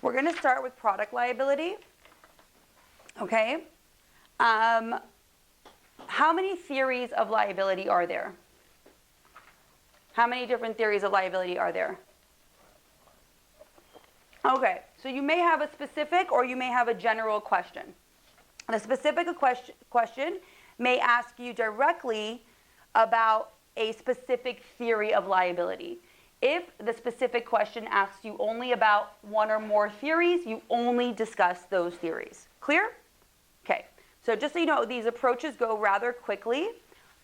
We're going to start with product liability. Okay. How many theories of liability are there? How many different theories of liability are there? Okay, so you may have a specific or you may have a general question. The specific question may ask you directly about a specific theory of liability. If the specific question asks you only about one or more theories, you only discuss those theories. Clear? Okay, so just so you know, these approaches go rather quickly.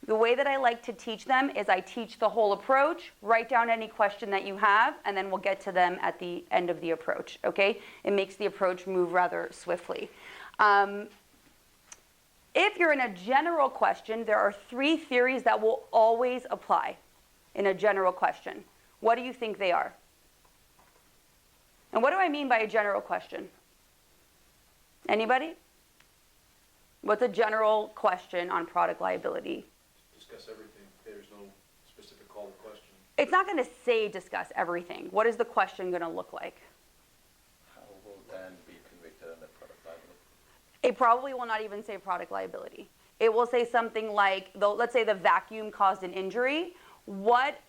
The way that I like to teach them is I teach the whole approach, write down any question that you have, and then we'll get to them at the end of the approach, okay? It makes the approach move rather swiftly. If you're in a general question, there are 3 theories that will always apply in a general question. What do you think they are? And what do I mean by a general question? Anybody? What's a general question on product liability? Discuss everything. There's no specific call to question. It's not going to say discuss everything. What is the question going to look like? How will Dan be convicted under product liability? It probably will not even say product liability. It will say something like, let's say the vacuum caused an injury. What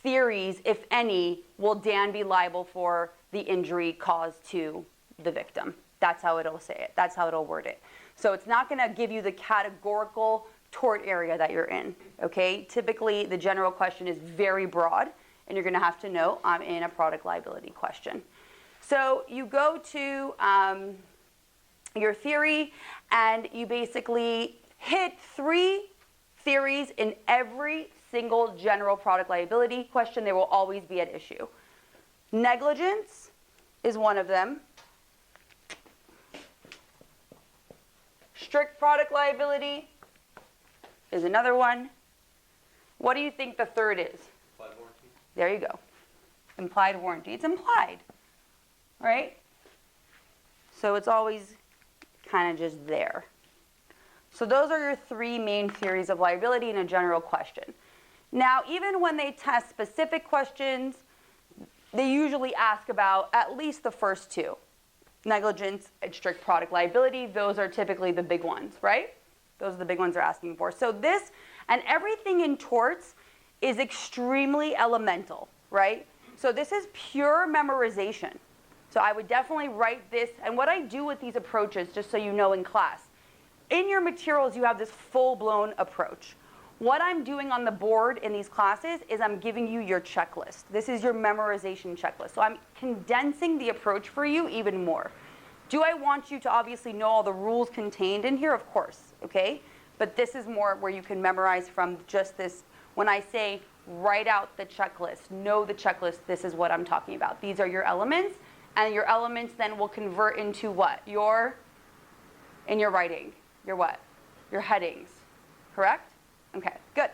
theories, if any, will Dan be liable for the injury caused to the victim? That's how it'll say it. That's how it'll word it. So it's not going to give you the categorical tort area that you're in, okay? Typically, the general question is very broad, and you're going to have to know I'm in a product liability question. So you go to your theory, and you basically hit 3 theories in every single general product liability question. They will always be at issue. Negligence is one of them. Strict product liability is another one. What do you think the third is? Implied warranty. There you go. Implied warranty. It's implied, right? So it's always kind of just there. So those are your 3 main theories of liability in a general question. Now, even when they test specific questions, they usually ask about at least the first 2. Negligence and strict product liability, those are typically the big ones, right? Those are the big ones they're asking for. So this and everything in torts is extremely elemental, right? So this is pure memorization. So I would definitely write this. And what I do with these approaches, just so you know in class, in your materials you have this full-blown approach. What I'm doing on the board in these classes is I'm giving you your checklist. This is your memorization checklist. So I'm condensing the approach for you even more. Do I want you to obviously know all the rules contained in here? Of course, okay? But this is more where you can memorize from just this. When I say write out the checklist, know the checklist, this is what I'm talking about. These are your elements, and your elements then will convert into what? In your writing, your what? Your headings, correct? Okay, good.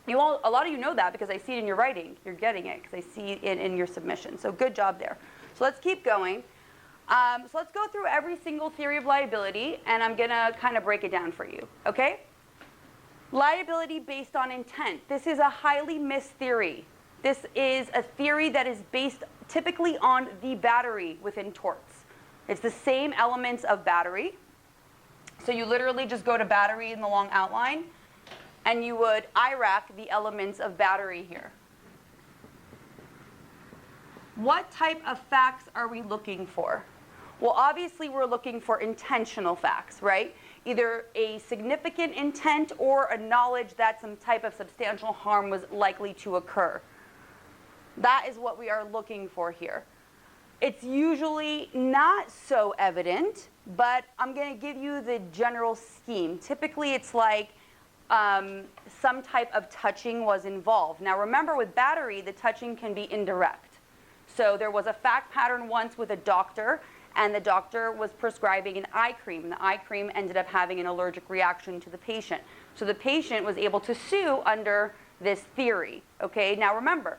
A lot of you know that because I see it in your writing. You're getting it because I see it in your submission. So good job there. So let's keep going. So let's go through every single theory of liability, and I'm going to kind of break it down for you, okay? Liability based on intent. This is a highly missed theory. This is a theory that is based typically on the battery within torts. It's the same elements of battery. So you literally just go to battery in the long outline, and you would IRAC the elements of battery here. What type of facts are we looking for? Well, obviously we're looking for intentional facts, right? Either a significant intent or a knowledge that some type of substantial harm was likely to occur. That is what we are looking for here. It's usually not so evident, but I'm going to give you the general scheme. Typically it's like some type of touching was involved. Now remember, with battery, the touching can be indirect. So there was a fact pattern once with a doctor, and the doctor was prescribing an eye cream, and the eye cream ended up having an allergic reaction to the patient. So the patient was able to sue under this theory. Okay, now remember,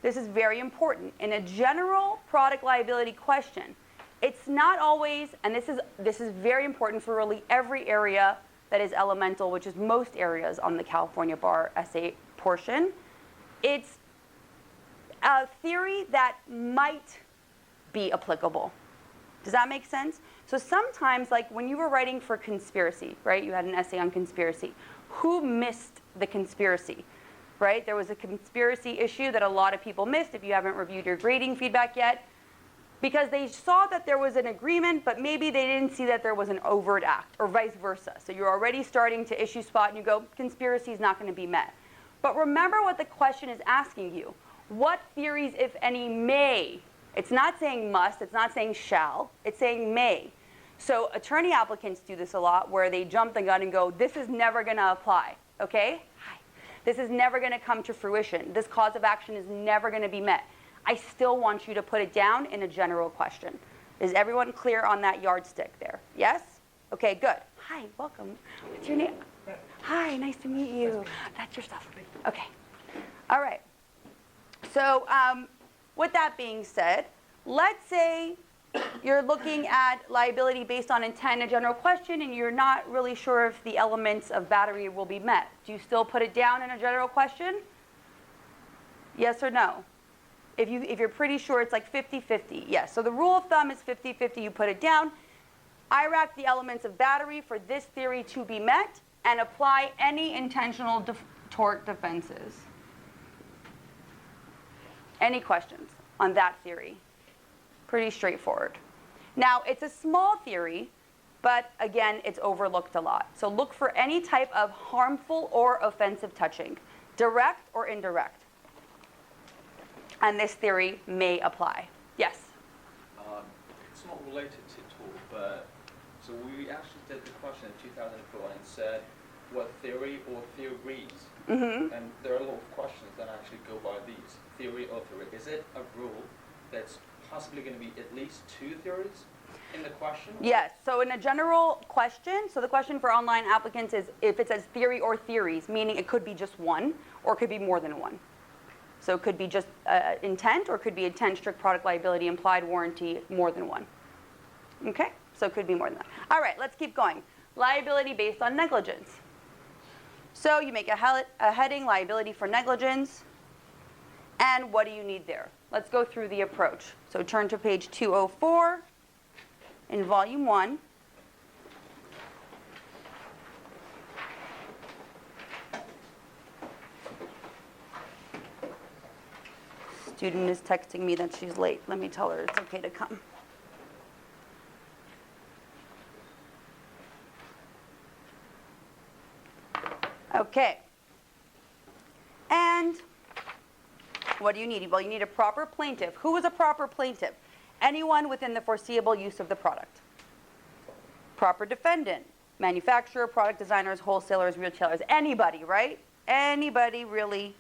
this is very important. In a general product liability question, it's not always, and this is very important for really every area that is elemental, which is most areas on the California Bar essay portion. It's a theory that might be applicable. Does that make sense? So sometimes, like when you were writing for conspiracy, right? You had an essay on conspiracy. Who missed the conspiracy, right? There was a conspiracy issue that a lot of people missed if you haven't reviewed your grading feedback yet, because they saw that there was an agreement, but maybe they didn't see that there was an overt act, or vice versa. So you're already starting to issue spot and you go, conspiracy is not going to be met. But remember what the question is asking you. What theories, if any, may? It's not saying must, it's not saying shall, it's saying may. So attorney applicants do this a lot, where they jump the gun and go, this is never going to apply, okay? Hi. This is never going to come to fruition. This cause of action is never going to be met. I still want you to put it down in a general question. Is everyone clear on that yardstick there? Yes? Okay, good. Hi, welcome. What's your name? Hi, nice to meet you. That's your stuff. Okay. All right. So with that being said, let's say you're looking at liability based on intent in a general question and you're not really sure if the elements of battery will be met. Do you still put it down in a general question? Yes or no? If you're pretty sure it's like 50-50, yes. So the rule of thumb is 50-50, you put it down. I rack the elements of battery for this theory to be met and apply any intentional tort defenses. Any questions on that theory? Pretty straightforward. Now, it's a small theory, but again, it's overlooked a lot. So look for any type of harmful or offensive touching, direct or indirect. And this theory may apply. Yes? It's not related to Tor, but so we actually did the question in 2004 and said what theory or theories. Mm-hmm. And there are a lot of questions that actually go by these. Theory or theory. Is it a rule that's possibly going to be at least two theories in the question? Yes. So in a general question, so the question for online applicants is if it says theory or theories, meaning it could be just one or it could be more than one. So it could be just intent, or it could be intent, strict product liability, implied warranty, more than one. Okay? So it could be more than that. All right, let's keep going. Liability based on negligence. So you make a heading, liability for negligence. And what do you need there? Let's go through the approach. So turn to page 204 in volume 1. Student is texting me that she's late. Let me tell her it's okay to come. Okay. And what do you need? Well, you need a proper plaintiff. Who is a proper plaintiff? Anyone within the foreseeable use of the product. Proper defendant. Manufacturer, product designers, wholesalers, retailers. Anybody, right? Anybody really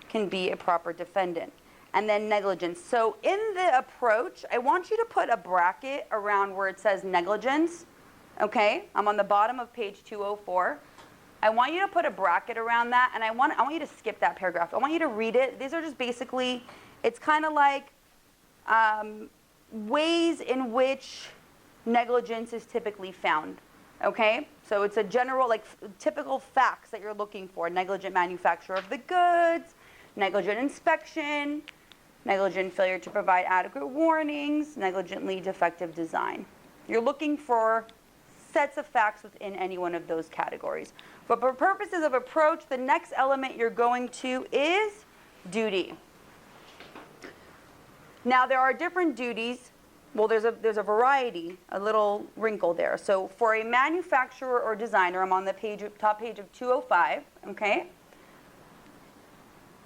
can be a proper defendant. And then negligence. So in the approach, I want you to put a bracket around where it says negligence. Okay? I'm on the bottom of page 204. I want you to put a bracket around that, and I want you to skip that paragraph. I want you to read it. These are just basically, it's kind of like ways in which negligence is typically found. Okay? So it's a general, like typical facts that you're looking for. Negligent manufacture of the goods, negligent inspection, negligent failure to provide adequate warnings, negligently defective design. You're looking for sets of facts within any one of those categories. But for purposes of approach, the next element you're going to is duty. Now there are different duties. Well, there's a variety, a little wrinkle there. So for a manufacturer or designer, I'm on the top page of 205, okay?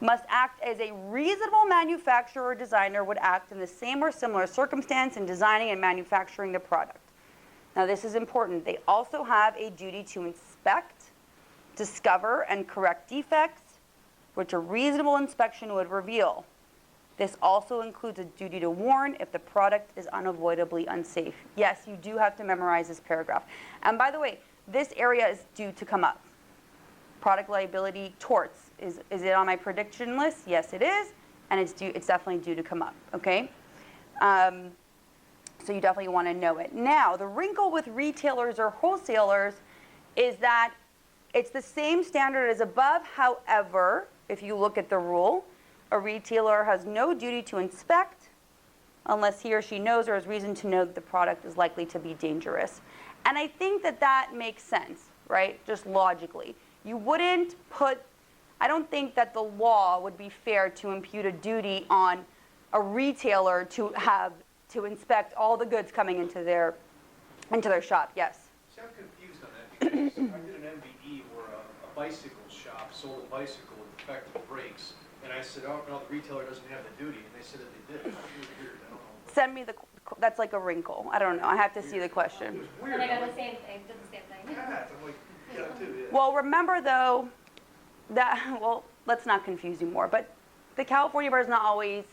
Must act as a reasonable manufacturer or designer would act in the same or similar circumstance in designing and manufacturing the product. Now this is important. They also have a duty to inspect, discover, and correct defects, which a reasonable inspection would reveal. This also includes a duty to warn if the product is unavoidably unsafe. Yes, you do have to memorize this paragraph. And by the way, this area is due to come up. Product liability, torts. Is it on my prediction list? Yes, it is. And it's definitely due to come up, okay? So you definitely want to know it. Now, the wrinkle with retailers or wholesalers is that it's the same standard as above. However, if you look at the rule, a retailer has no duty to inspect, unless he or she knows or has reason to know that the product is likely to be dangerous. And I think that that makes sense, right? Just logically. You wouldn't put, I don't think that the law would be fair to impute a duty on a retailer to inspect all the goods coming into their shop. Yes? See, I'm confused on that because I did an MBE where a bicycle shop sold a bicycle with defective brakes. And I said, oh, no, the retailer doesn't have the duty. And they said that they did. It was weird. I don't know. Send me that's like a wrinkle. I don't know. I have to see the It question. was weird. And I got I'm the same thing, did the same thing. yeah, I'm like, yeah, too, yeah. Well, remember though, well, let's not confuse you more, but the California bar is not always,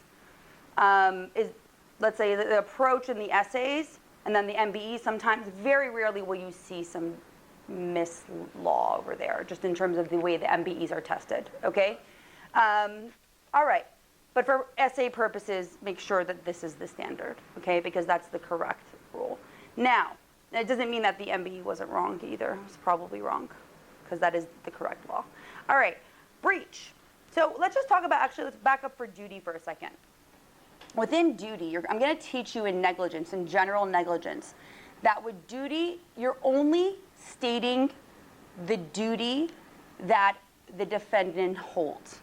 let's say the approach in the essays and then the MBE, sometimes, very rarely will you see some mislaw over there, just in terms of the way the MBEs are tested, okay? All right, but for essay purposes, make sure that this is the standard, okay? Because that's the correct rule. Now, it doesn't mean that the MBE wasn't wrong either. It was probably wrong, because that is the correct law. All right, breach. So let's just talk about, actually, let's back up for duty for a second. Within duty, I'm going to teach you in negligence, in general negligence, that with duty, you're only stating the duty that the defendant holds.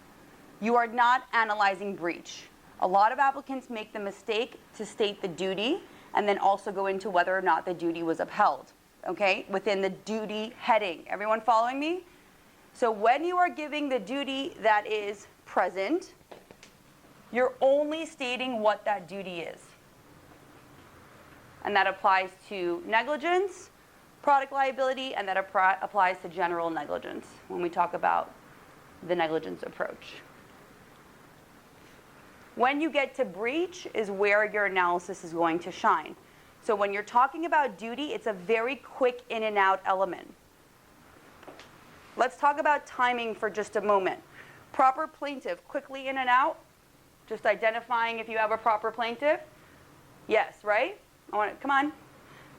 You are not analyzing breach. A lot of applicants make the mistake to state the duty and then also go into whether or not the duty was upheld, okay, within the duty heading. Everyone following me? So when you are giving the duty that is present, you're only stating what that duty is. And that applies to negligence, product liability, and that applies to general negligence when we talk about the negligence approach. When you get to breach is where your analysis is going to shine. So when you're talking about duty, it's a very quick in and out element. Let's talk about timing for just a moment. Proper plaintiff, quickly in and out, just identifying if you have a proper plaintiff. Yes, right? Come on.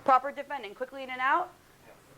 Proper defendant, quickly in and out.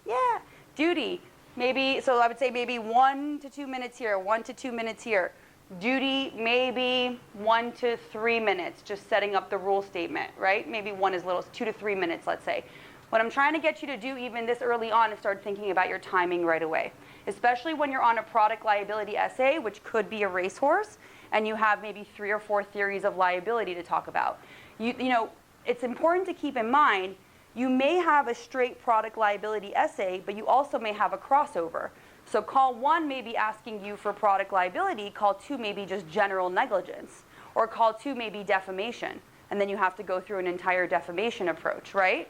Yeah. Duty, maybe, so I would say maybe 1 to 2 minutes here, 1 to 2 minutes here. Duty, maybe 1 to 3 minutes, just setting up the rule statement, right? Maybe one as little as 2 to 3 minutes, let's say. What I'm trying to get you to do even this early on is start thinking about your timing right away, especially when you're on a product liability essay, which could be a racehorse, and you have maybe 3 or 4 theories of liability to talk about. You know, it's important to keep in mind, you may have a straight product liability essay, but you also may have a crossover. So call 1 may be asking you for product liability, call 2 may be just general negligence, or call 2 may be defamation, and then you have to go through an entire defamation approach, right?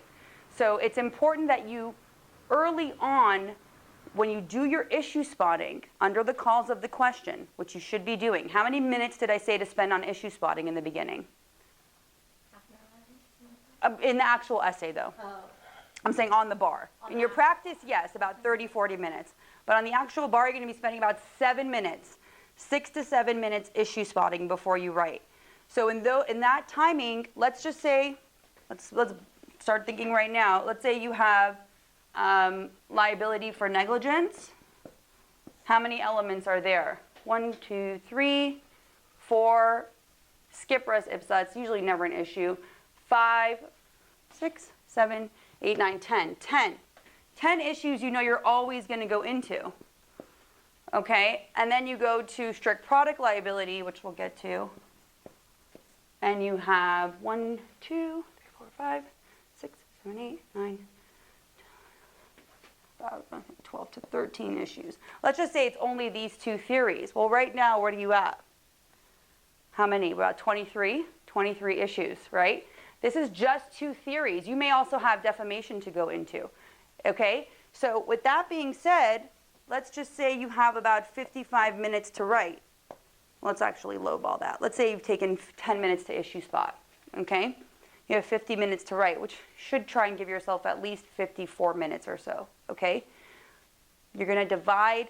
So it's important that you, early on, when you do your issue spotting under the cause of the question, which you should be doing, how many minutes did I say to spend on issue spotting in the beginning? Half an hour. In the actual essay, though. Oh. I'm saying on the bar. On In your that. practice, yes, about 30, 40 minutes. But on the actual bar, you're going to be spending about 7 minutes, 6 to 7 minutes issue spotting before you write. So in that timing, let's just say, let's start thinking right now. Let's say you have liability for negligence. How many elements are there? 1, 2, 3, 4. Skip res ipsa, it's usually never an issue. 5, 6, 7, 8, 9, 10. 10 issues you know you're always going to go into. Okay? And then you go to strict product liability, which we'll get to. And you have 1, 2, 3, 4, 5, 6, 7, 8, 9, 12 to 13 issues. Let's just say it's only these 2 theories. Well, right now, what are you at? How many? About 23? 23 issues, right? This is just 2 theories. You may also have defamation to go into. Okay? So with that being said, let's just say you have about 55 minutes to write. Let's actually lowball that. Let's say you've taken 10 minutes to issue spot. Okay? You have 50 minutes to write, which should try and give yourself at least 54 minutes or so. Okay? You're going to divide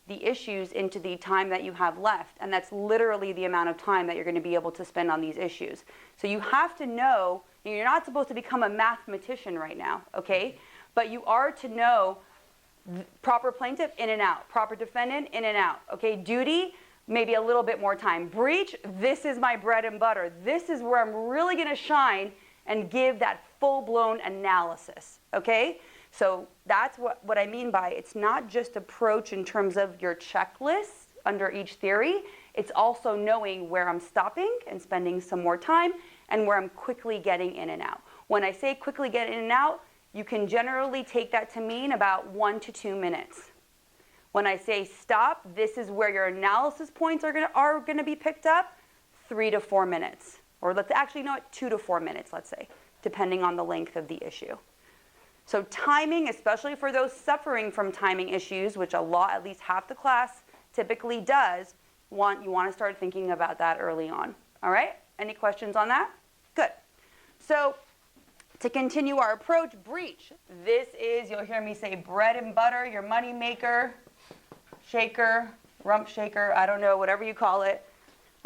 the issues into the time that you have left, and that's literally the amount of time that you're going to be able to spend on these issues. So you have to know, you're not supposed to become a mathematician right now, okay? But you are to know proper plaintiff in and out, proper defendant in and out, okay? Duty, maybe a little bit more time. Breach, this is my bread and butter. This is where I'm really going to shine and give that full-blown analysis, okay? So that's what I mean by it's not just approach in terms of your checklist under each theory. It's also knowing where I'm stopping and spending some more time and where I'm quickly getting in and out. When I say quickly get in and out, you can generally take that to mean about 1 to 2 minutes. When I say stop, this is where your analysis points are gonna be picked up, 3 to 4 minutes. Or let's actually know it, 2 to 4 minutes, let's say, depending on the length of the issue. So timing, especially for those suffering from timing issues, which a lot, at least half the class typically does, you want to start thinking about that early on. All right? Any questions on that? Good. So to continue our approach, breach. This is, you'll hear me say bread and butter, your money maker, shaker, rump shaker, I don't know, whatever you call it.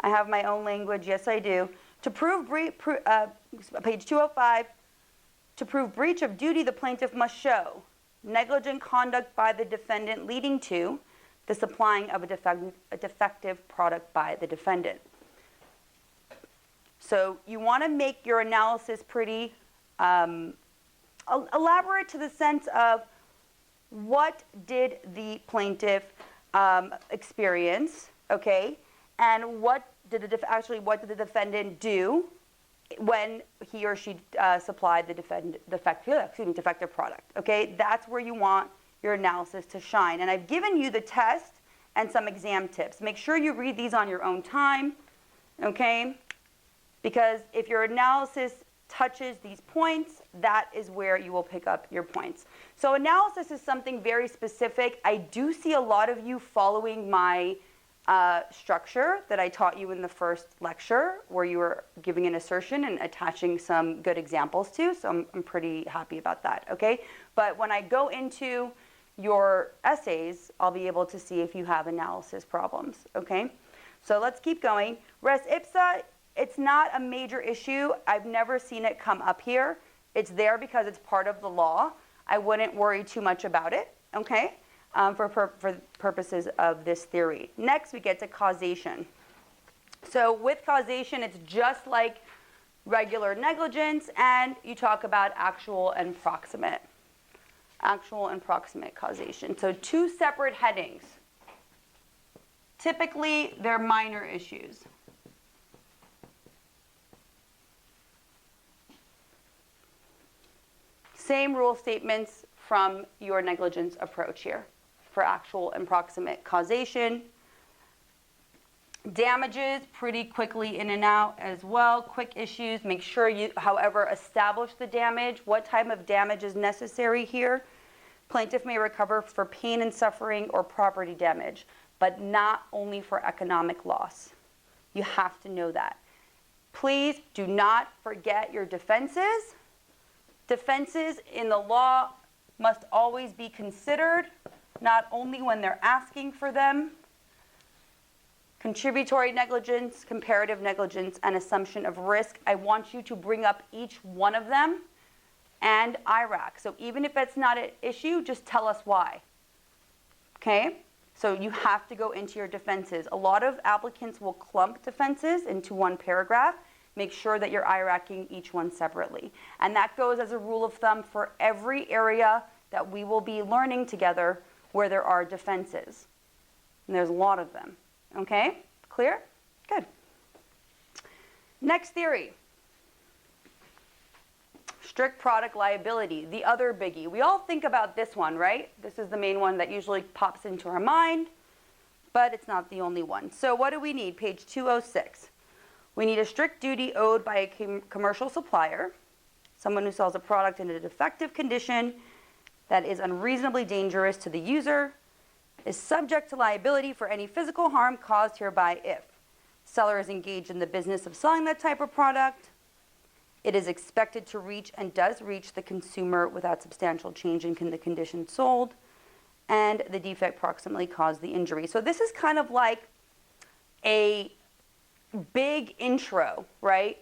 I have my own language, yes I do. To prove page 205, to prove breach of duty, the plaintiff must show negligent conduct by the defendant leading to the supplying of a defective product by the defendant. So you want to make your analysis pretty elaborate to the sense of what did the plaintiff experience, okay, and what did the defendant do when he or she supplied the defective product, okay? That's where you want your analysis to shine. And I've given you the test and some exam tips. Make sure you read these on your own time, okay? Because if your analysis touches these points, that is where you will pick up your points. So analysis is something very specific. I do see a lot of you following my structure that I taught you in the first lecture, where you were giving an assertion and attaching some good examples to, so I'm pretty happy about that, okay? But when I go into your essays, I'll be able to see if you have analysis problems, okay? So let's keep going. Res ipsa, it's not a major issue. I've never seen it come up here. It's there because it's part of the law. I wouldn't worry too much about it, okay? For purposes of this theory. Next, we get to causation. So with causation, it's just like regular negligence, and you talk about actual and proximate. Actual and proximate causation. So two separate headings. Typically, they're minor issues. Same rule statements from your negligence approach here for actual and proximate causation. Damages, pretty quickly in and out as well. Quick issues, make sure you, however, establish the damage. What type of damage is necessary here? Plaintiff may recover for pain and suffering or property damage, but not only for economic loss. You have to know that. Please do not forget your defenses. Defenses in the law must always be considered, not only when they're asking for them. Contributory negligence, comparative negligence, and assumption of risk. I want you to bring up each one of them and IRAC. So even if it's not an issue, just tell us why. Okay? So you have to go into your defenses. A lot of applicants will clump defenses into one paragraph. Make sure that you're IRACing each one separately. And that goes as a rule of thumb for every area that we will be learning together where there are defenses. And there's a lot of them. Okay? Clear? Good. Next theory. Strict product liability, the other biggie. We all think about this one, right? This is the main one that usually pops into our mind, but it's not the only one. So what do we need? Page 206. We need a strict duty owed by a commercial supplier, someone who sells a product in a defective condition that is unreasonably dangerous to the user, is subject to liability for any physical harm caused hereby if seller is engaged in the business of selling that type of product, it is expected to reach and does reach the consumer without substantial change in the condition sold, and the defect proximately caused the injury. So this is kind of like a big intro, right,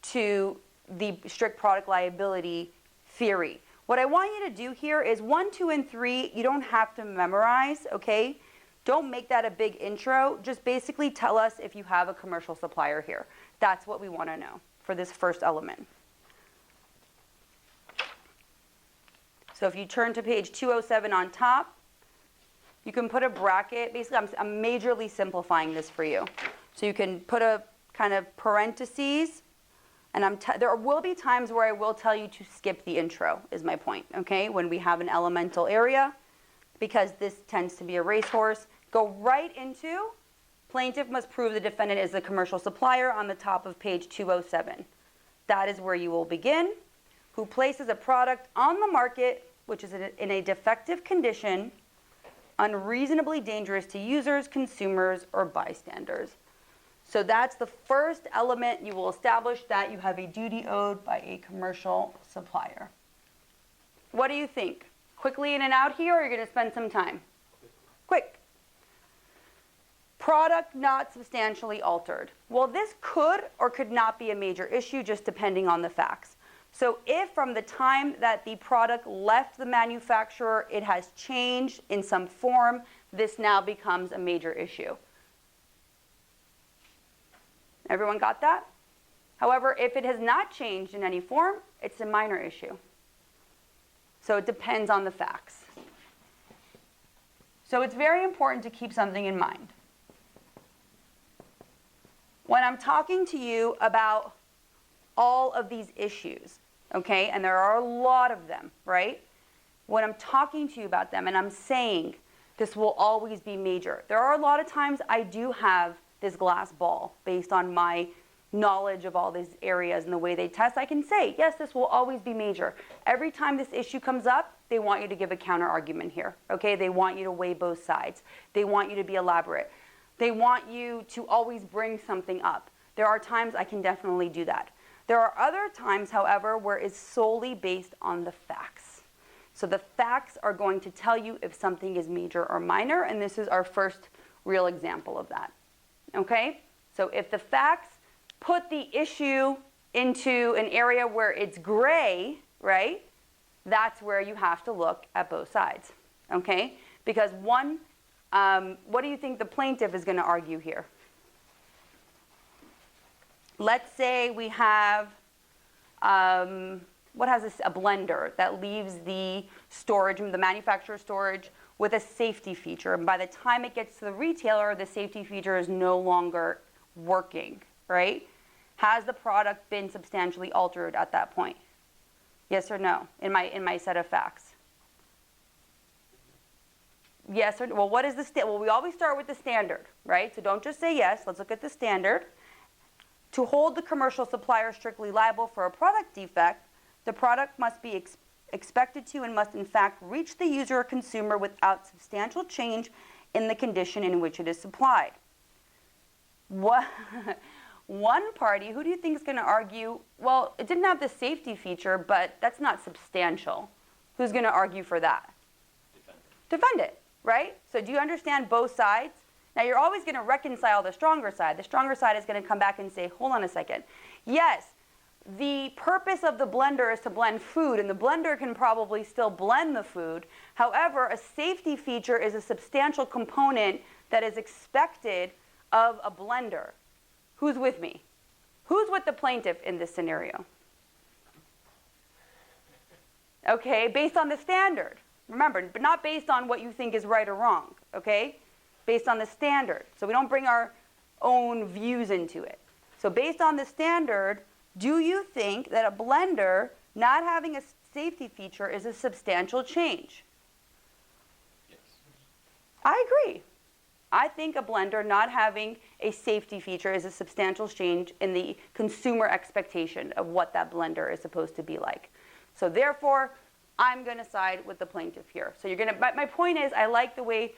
to the strict product liability theory. What I want you to do here is 1, 2, and 3, you don't have to memorize, okay? Don't make that a big intro. Just basically tell us if you have a commercial supplier here. That's what we want to know for this first element. So if you turn to page 207 on top, you can put a bracket. Basically, I'm majorly simplifying this for you. So you can put a kind of parentheses, and there will be times where I will tell you to skip the intro, is my point, okay? When we have an elemental area, because this tends to be a racehorse, go right into plaintiff must prove the defendant is the commercial supplier on the top of page 207. That is where you will begin. Who places a product on the market which is in a defective condition, unreasonably dangerous to users, consumers, or bystanders. So that's the first element. You will establish that you have a duty owed by a commercial supplier. What do you think? Quickly in and out here, or are you going to spend some time? Quick. Product not substantially altered. Well, this could or could not be a major issue, just depending on the facts. So if from the time that the product left the manufacturer, it has changed in some form, this now becomes a major issue. Everyone got that? However, if it has not changed in any form, it's a minor issue. So it depends on the facts. So it's very important to keep something in mind. When I'm talking to you about all of these issues, okay, and there are a lot of them, right? When I'm talking to you about them and I'm saying this will always be major, there are a lot of times I do have this glass ball based on my knowledge of all these areas and the way they test. I can say, yes, this will always be major. Every time this issue comes up, they want you to give a counter argument here, okay? They want you to weigh both sides. They want you to be elaborate. They want you to always bring something up. There are times I can definitely do that. There are other times, however, where it's solely based on the facts. So the facts are going to tell you if something is major or minor, and this is our first real example of that. Okay? So if the facts put the issue into an area where it's gray, right, that's where you have to look at both sides. Okay? Because what do you think the plaintiff is going to argue here? Let's say we have, a blender that leaves the storage, the manufacturer storage, with a safety feature. And by the time it gets to the retailer, the safety feature is no longer working, right? Has the product been substantially altered at that point? Yes or no, in my set of facts? Yes or no? Well, what is the well, we always start with the standard, right? So don't just say yes. Let's look at the standard. To hold the commercial supplier strictly liable for a product defect, the product must be expected to and must in fact reach the user or consumer without substantial change in the condition in which it is supplied. One party, who do you think is going to argue, well, it didn't have the safety feature, but that's not substantial. Who's going to argue for that? Defend it, right? So do you understand both sides? Now, you're always going to reconcile the stronger side. The stronger side is going to come back and say, hold on a second. Yes, the purpose of the blender is to blend food, and the blender can probably still blend the food. However, a safety feature is a substantial component that is expected of a blender. Who's with me? Who's with the plaintiff in this scenario? Okay, based on the standard. Remember, but not based on what you think is right or wrong, okay? Based on the standard. So we don't bring our own views into it. So based on the standard, do you think that a blender not having a safety feature is a substantial change? Yes. I agree. I think a blender not having a safety feature is a substantial change in the consumer expectation of what that blender is supposed to be like. So therefore, I'm going to side with the plaintiff here. So my point is, I like the way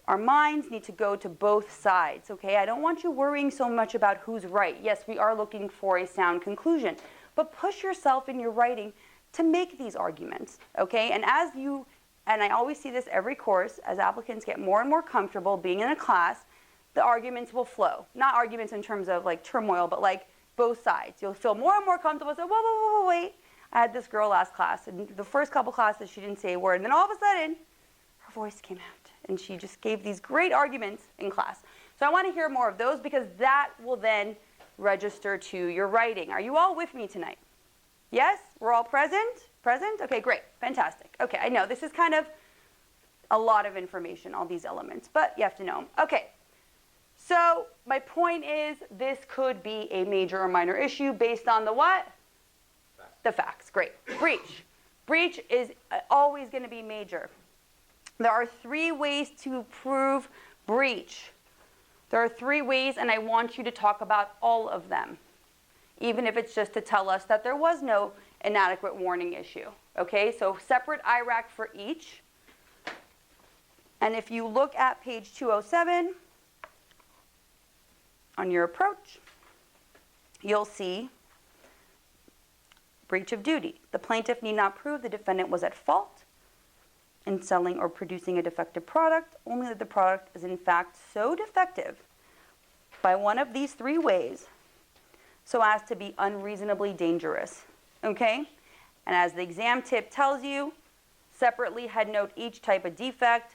our minds need to go to both sides, okay? I don't want you worrying so much about who's right. Yes, we are looking for a sound conclusion, but push yourself in your writing to make these arguments, okay? And I always see this every course, as applicants get more and more comfortable being in a class, the arguments will flow. Not arguments in terms of like turmoil, but like both sides. You'll feel more and more comfortable and say, whoa, wait. I had this girl last class, and the first couple classes she didn't say a word, and then all of a sudden, her voice came out. and she just gave these great arguments in class. So I want to hear more of those because that will then register to your writing. Are you all with me tonight? Yes? We're all present? Present? Okay, great. Fantastic. Okay, I know this is kind of a lot of information, all these elements, but you have to know them. Okay, so my point is this could be a major or minor issue based on the what? The facts. Great. Breach. Breach is always going to be major. There are 3 ways to prove breach. There are 3 ways, and I want you to talk about all of them, even if it's just to tell us that there was no inadequate warning issue. Okay, so separate IRAC for each. And if you look at page 207 on your approach, you'll see breach of duty. The plaintiff need not prove the defendant was at fault in selling or producing a defective product, only that the product is in fact so defective by one of these 3 ways so as to be unreasonably dangerous. Okay? And as the exam tip tells you, separately head note each type of defect,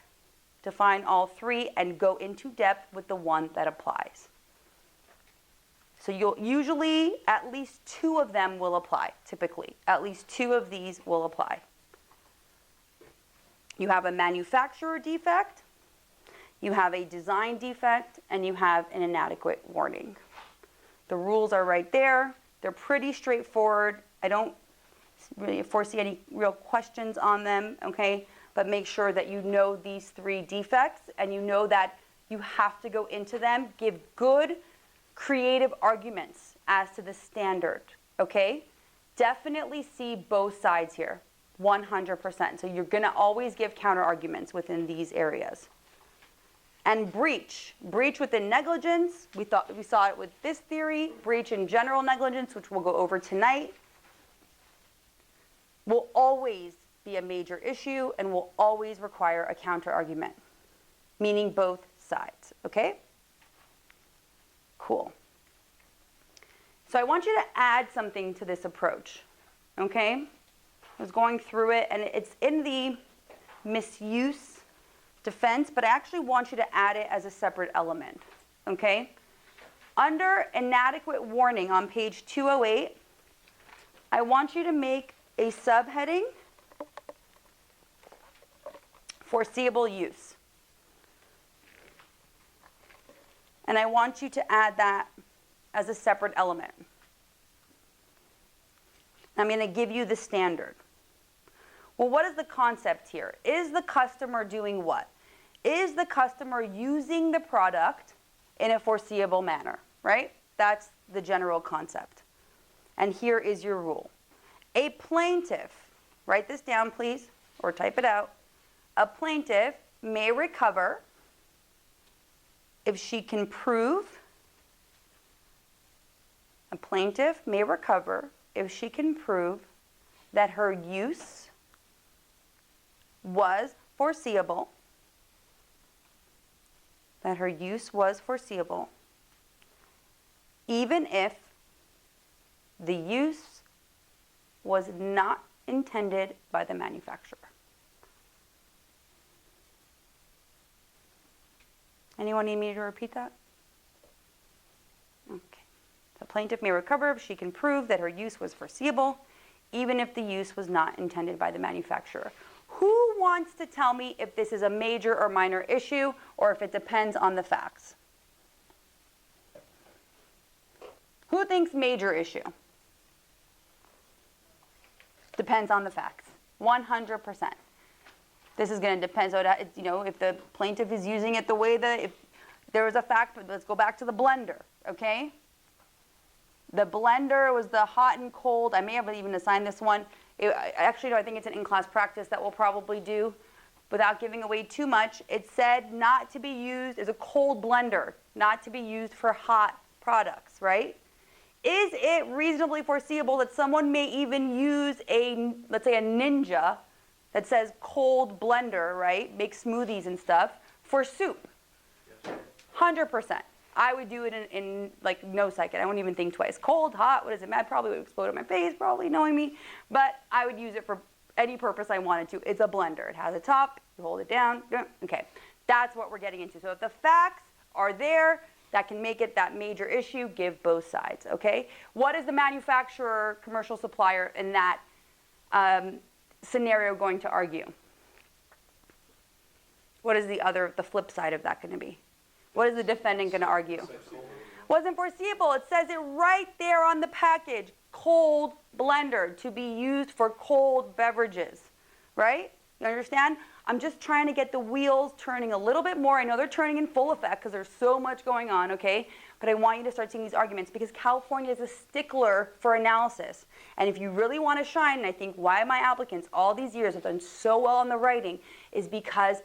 define all 3, and go into depth with the one that applies. So you'll usually, at least 2 of them will apply, typically. At least 2 of these will apply. You have a manufacturer defect, you have a design defect, and you have an inadequate warning. The rules are right there. They're pretty straightforward. I don't really foresee any real questions on them, okay? But make sure that you know these 3 defects and you know that you have to go into them, give good creative arguments as to the standard, okay? Definitely see both sides here, 100%. So you're going to always give counter arguments within these areas. And breach within negligence, we saw it with this theory, breach in general negligence, which we'll go over tonight, will always be a major issue and will always require a counter argument, meaning both sides, okay? Cool. So I want you to add something to this approach, okay? I was going through it, and it's in the misuse defense, but I actually want you to add it as a separate element, okay? Under inadequate warning on page 208, I want you to make a subheading, foreseeable use. And I want you to add that as a separate element. I'm going to give you the standard. Well, what is the concept here? Is the customer doing what? Is the customer using the product in a foreseeable manner, right? That's the general concept. And here is your rule. A plaintiff, write this down please, or type it out. A plaintiff may recover if she can prove, that her use was foreseeable, even if the use was not intended by the manufacturer. Anyone need me to repeat that? Okay. The plaintiff may recover if she can prove that her use was foreseeable, even if the use was not intended by the manufacturer. Who wants to tell me if this is a major or minor issue, or if it depends on the facts? Who thinks major issue? Depends on the facts. 100%. This is going to depend. So, if the plaintiff is using it the way that, if there was a fact, let's go back to the blender, okay? The blender was the hot and cold. I may have even assigned this one. Actually, no, I think it's an in-class practice that we'll probably do without giving away too much. It said not to be used as a cold blender, not to be used for hot products, right? Is it reasonably foreseeable that someone may even use let's say a Ninja that says cold blender, right? Make smoothies and stuff for soup? 100%. I would do it in like no second. I wouldn't even think twice. Cold, hot, what does it matter? Probably would explode in my face, probably knowing me. But I would use it for any purpose I wanted to. It's a blender. It has a top. You hold it down. Okay. That's what we're getting into. So if the facts are there that can make it that major issue, give both sides, okay? What is the manufacturer, commercial supplier in that scenario going to argue? What is the flip side of that going to be? What is the defendant going to argue? Wasn't foreseeable. It says it right there on the package. Cold blender, to be used for cold beverages, right? You understand? I'm just trying to get the wheels turning a little bit more. I know they're turning in full effect because there's so much going on, okay? But I want you to start seeing these arguments because California is a stickler for analysis. And if you really want to shine, and I think why my applicants all these years have done so well on the writing is because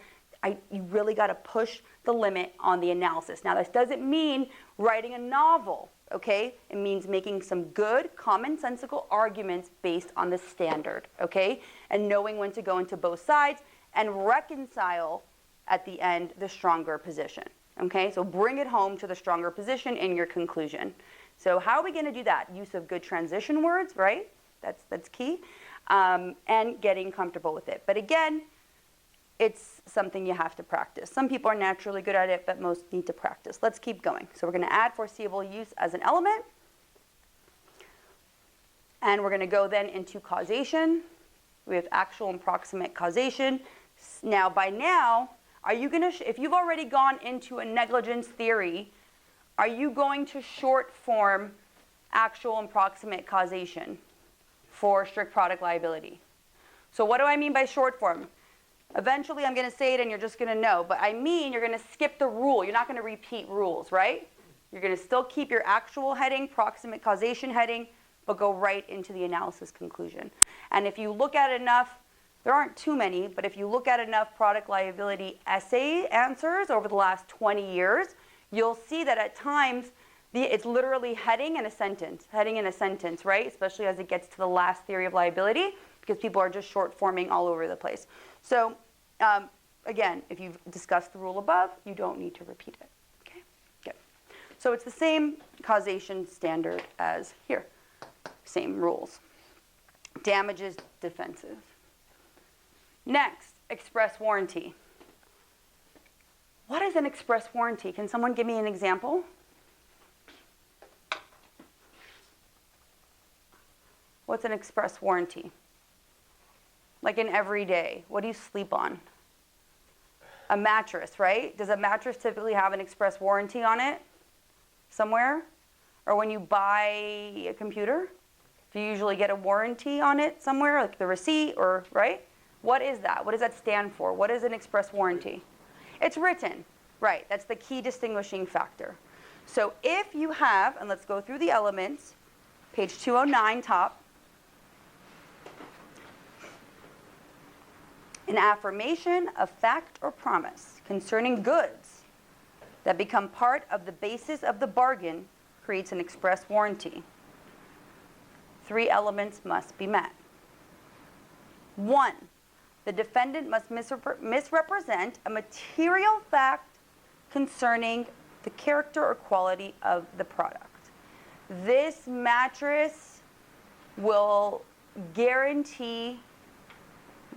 you really got to push the limit on the analysis. Now, this doesn't mean writing a novel, okay? It means making some good, commonsensical arguments based on the standard, okay? And knowing when to go into both sides and reconcile at the end the stronger position, okay? So bring it home to the stronger position in your conclusion. So how are we going to do that? Use of good transition words, right? That's key. And getting comfortable with it. But again, it's something you have to practice. Some people are naturally good at it, but most need to practice. Let's keep going. So we're going to add foreseeable use as an element. And we're going to go then into causation. We have actual and proximate causation. Now, by now, are you going to, if you've already gone into a negligence theory, are you going to short form actual and proximate causation for strict product liability? So what do I mean by short form? Eventually, I'm going to say it and you're just going to know. But I mean, you're going to skip the rule. You're not going to repeat rules, right? You're going to still keep your actual heading, proximate causation heading, but go right into the analysis conclusion. And if you look at enough, there aren't too many, but if you look at enough product liability essay answers over the last 20 years, you'll see that at times, it's literally heading and a sentence, right? Especially as it gets to the last theory of liability, because people are just short forming all over the place. So again, if you've discussed the rule above, you don't need to repeat it. Okay, good. So it's the same causation standard as here. Same rules. Damages, defensive. Next, express warranty. What is an express warranty? Can someone give me an example? What's an express warranty? Like an everyday, what do you sleep on? A mattress, right? Does a mattress typically have an express warranty on it somewhere? Or when you buy a computer, do you usually get a warranty on it somewhere, like the receipt or, right? What is that? What does that stand for? What is an express warranty? It's written, right? That's the key distinguishing factor. So if you have, and let's go through the elements, page 209 top, an affirmation of fact or promise concerning goods that become part of the basis of the bargain creates an express warranty. 3 elements must be met. 1, the defendant must misrepresent a material fact concerning the character or quality of the product. This mattress will guarantee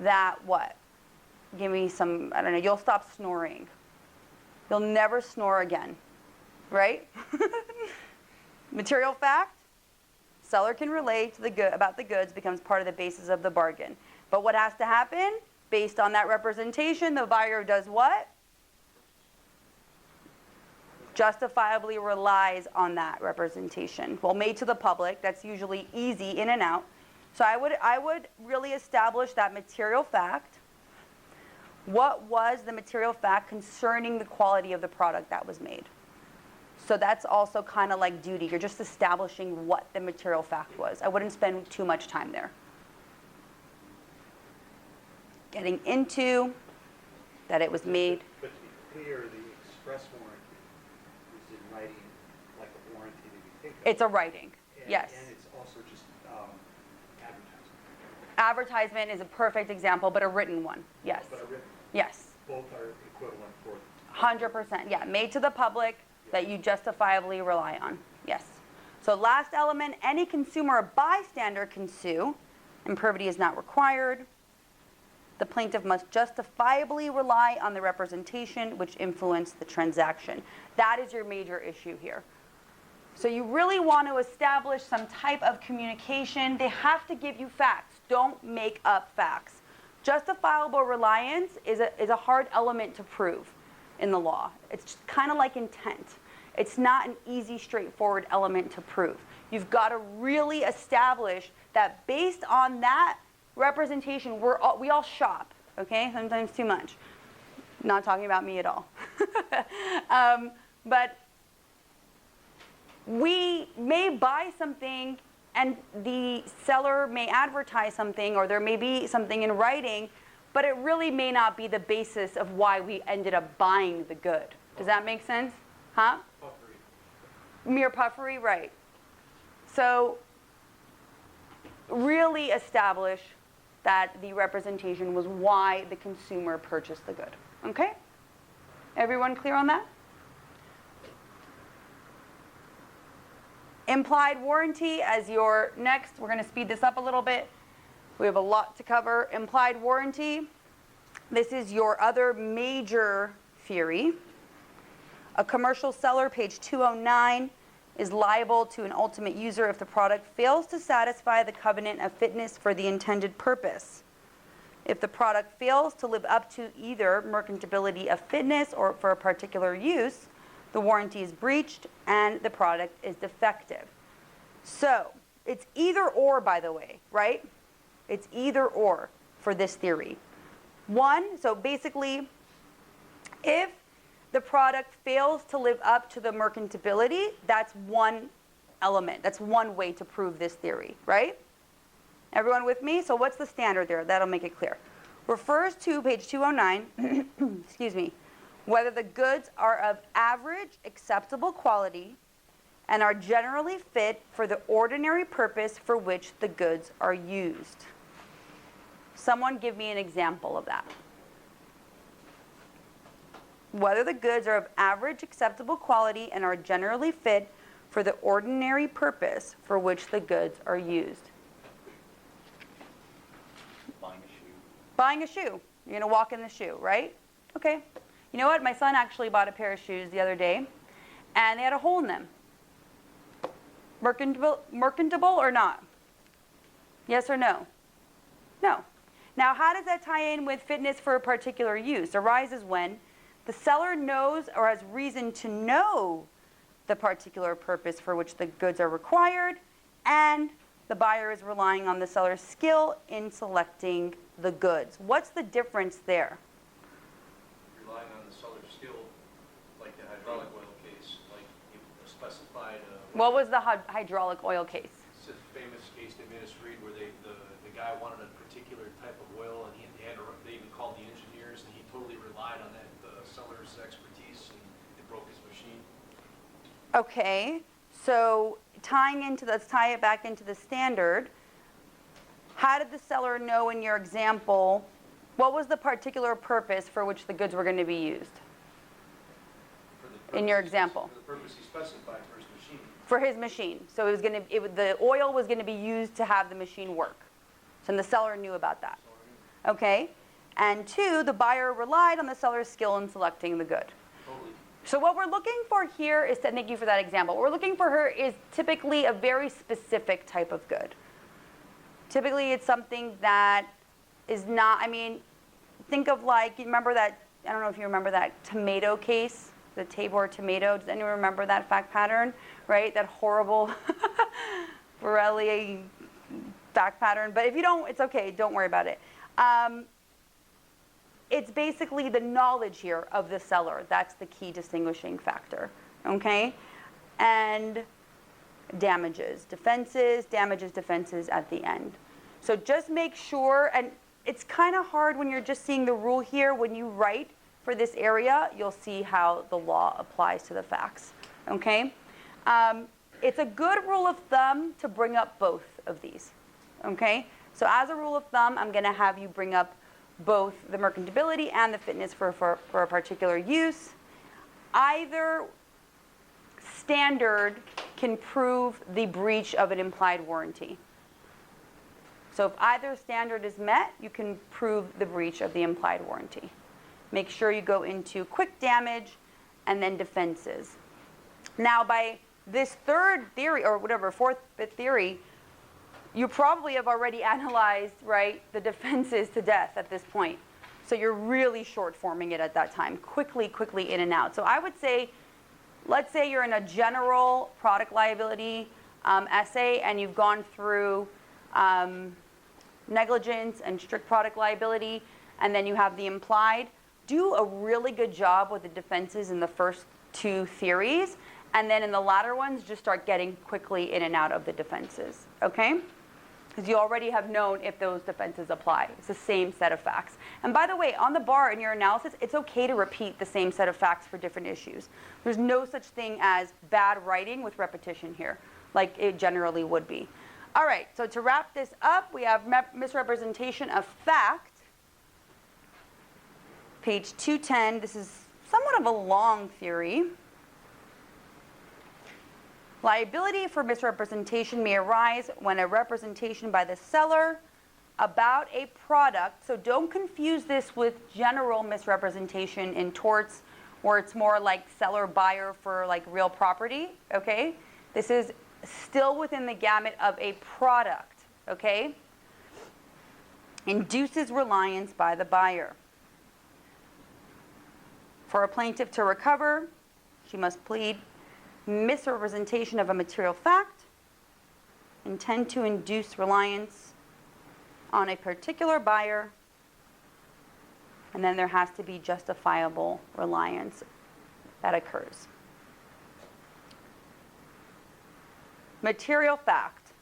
that what? Give me some, I don't know, you'll stop snoring. You'll never snore again, right? Material fact, seller can relate to the good about the goods, becomes part of the basis of the bargain. But what has to happen? Based on that representation, the buyer does what? Justifiably relies on that representation. Well, made to the public, that's usually easy in and out. So I would really establish that material fact. What was the material fact concerning the quality of the product that was made? So that's also kind of like duty. You're just establishing what the material fact was. I wouldn't spend too much time there. Getting into that it was made. But to be clear, the express warranty is in writing like a warranty that you think of. It's a writing, And- yes. And it's also just advertising. Advertisement is a perfect example, but a written one, yes. But a written, Yes, both are equivalent for. 100%, yeah. Made to the public that you justifiably rely on, yes. So last element, any consumer or bystander can sue, and privity is not required. the plaintiff must justifiably rely on the representation which influenced the transaction. That is your major issue here. So you really want to establish some type of communication. They have to give you facts. Don't make up facts. Justifiable reliance is a hard element to prove in the law. It's kind of like intent. It's not an easy, straightforward element to prove. You've got to really establish that based on that representation, we all shop, okay? Sometimes too much. Not talking about me at all. But we may buy something and the seller may advertise something, or there may be something in writing, but it really may not be the basis of why we ended up buying the good. Does that make sense? Huh? Puffery. Mere puffery, right. So really establish that the representation was why the consumer purchased the good. Okay? Everyone clear on that? Implied warranty as your next. We're going to speed this up a little bit. We have a lot to cover. Implied warranty. This is your other major theory. A commercial seller, page 209, is liable to an ultimate user if the product fails to satisfy the covenant of fitness for the intended purpose. If the product fails to live up to either merchantability of fitness or for a particular use, the warranty is breached and the product is defective. So it's either or, by the way, right? It's either or for this theory. One, so basically, if the product fails to live up to the merchantability, that's one element. That's one way to prove this theory, right? Everyone with me? So what's the standard there? That'll make it clear. Refers to page 209, excuse me, whether the goods are of average acceptable quality and are generally fit for the ordinary purpose for which the goods are used. Someone give me an example of that. Whether the goods are of average acceptable quality and are generally fit for the ordinary purpose for which the goods are used. Buying a shoe. Buying a shoe. You're going to walk in the shoe, right? Okay. You know what? My son actually bought a pair of shoes the other day, and they had a hole in them. Merchantable or not? Yes or no? No. Now, how does that tie in with fitness for a particular use? Arises when the seller knows or has reason to know the particular purpose for which the goods are required, and the buyer is relying on the seller's skill in selecting the goods. What's the difference there? Relying on the seller's skill, like the hydraulic oil case, like you specified. What was the hydraulic oil case? It's a famous case they made us read where the guy wanted a particular type of oil, and they even called the engineers, and he totally relied on that seller's expertise, and it broke his machine. Okay, so let's tie it back into the standard. How did the seller know in your example, what was the particular purpose for which the goods were going to be used? In your example. For the purpose he specified for his machine. For his machine. So the oil was going to be used to have the machine work. So the seller knew about that. Okay? And two, the buyer relied on the seller's skill in selecting the good. Totally. So what we're looking for here is, thank you for that example, what we're looking for here is typically a very specific type of good. Typically it's something that is not, think of like, you remember that, I don't know if you remember that tomato case, the Tabor tomato. Does anyone remember that fact pattern, right? That horrible Borelli fact pattern. But if you don't, it's okay, don't worry about it. It's basically the knowledge here of the seller. That's the key distinguishing factor, okay? And damages, defenses at the end. So just make sure, and it's kind of hard when you're just seeing the rule here. When you write for this area, you'll see how the law applies to the facts, okay? It's a good rule of thumb to bring up both of these, okay? So as a rule of thumb, I'm going to have you bring up both the merchantability and the fitness for a particular use. Either standard can prove the breach of an implied warranty. So if either standard is met, you can prove the breach of the implied warranty. Make sure you go into quick damage and then defenses. Now, by this third theory, or whatever, fourth, fifth theory, you probably have already analyzed, right, the defenses to death at this point. So you're really short forming it at that time, quickly in and out. So I would say, let's say you're in a general product liability essay and you've gone through negligence and strict product liability, and then you have the implied. Do a really good job with the defenses in the first two theories, and then in the latter ones, just start getting quickly in and out of the defenses, okay? Because you already have known if those defenses apply. It's the same set of facts. And by the way, on the bar in your analysis, it's okay to repeat the same set of facts for different issues. There's no such thing as bad writing with repetition here, like it generally would be. All right, so to wrap this up, we have misrepresentation of fact. Page 210, this is somewhat of a long theory. Liability for misrepresentation may arise when a representation by the seller about a product, so don't confuse this with general misrepresentation in torts, where it's more like seller-buyer for like real property, okay? This is still within the gamut of a product, okay? Induces reliance by the buyer. For a plaintiff to recover, she must plead misrepresentation of a material fact, intend to induce reliance on a particular buyer, and then there has to be justifiable reliance that occurs. Material fact.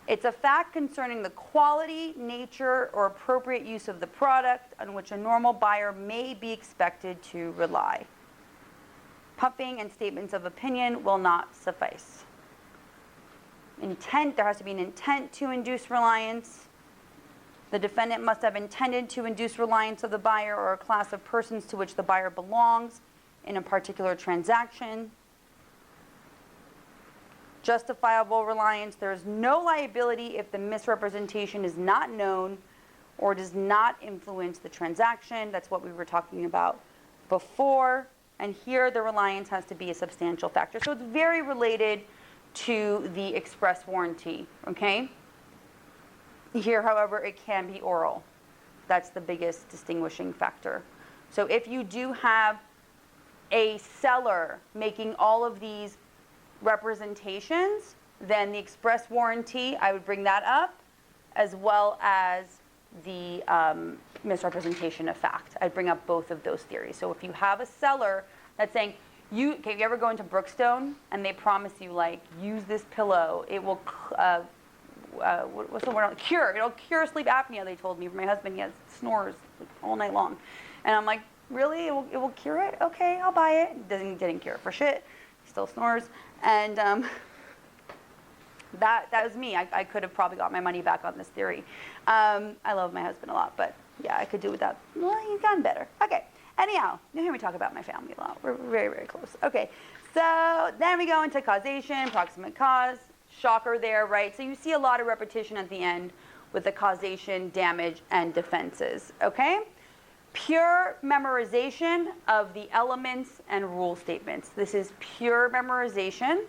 It's a fact concerning the quality, nature, or appropriate use of the product on which a normal buyer may be expected to rely. Puffing and statements of opinion will not suffice. Intent, there has to be an intent to induce reliance. The defendant must have intended to induce reliance of the buyer or a class of persons to which the buyer belongs in a particular transaction. Justifiable reliance, there is no liability if the misrepresentation is not known or does not influence the transaction. That's what we were talking about before. And here the reliance has to be a substantial factor. So it's very related to the express warranty, okay? Here, however, it can be oral. That's the biggest distinguishing factor. So if you do have a seller making all of these representations, then the express warranty, I would bring that up, as well as the misrepresentation of fact. I'd bring up both of those theories. So if you have a seller that's saying, you ever go into Brookstone and they promise you, like, use this pillow, it will, what's the word? It'll cure sleep apnea, they told me. My husband, he has snores like, all night long. And I'm like, really? It will cure it? Okay, I'll buy it. Didn't cure it for shit. He still snores. And that was me. I could have probably got my money back on this theory. I love my husband a lot, but yeah, I could do without. Well, he's gotten better. Okay. Anyhow, you hear me talk about my family a lot. We're very, very close. Okay. So then we go into causation, proximate cause. Shocker there, right? So you see a lot of repetition at the end with the causation, damage, and defenses. Okay? Pure memorization of the elements and rule statements. This is pure memorization.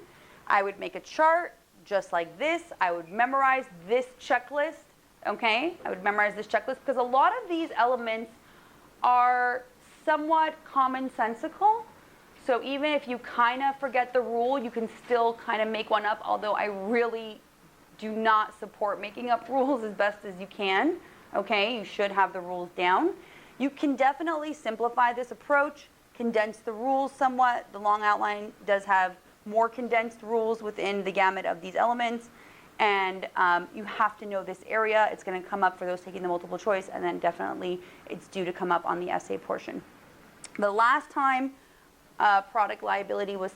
I would make a chart just like this. I would memorize this checklist. Okay? I would memorize this checklist because a lot of these elements are somewhat commonsensical. So even if you kind of forget the rule, you can still kind of make one up, although I really do not support making up rules as best as you can. Okay? You should have the rules down. You can definitely simplify this approach, condense the rules somewhat. The long outline does have more condensed rules within the gamut of these elements. And you have to know this area. It's going to come up for those taking the multiple choice, and then definitely it's due to come up on the essay portion. The last time product liability was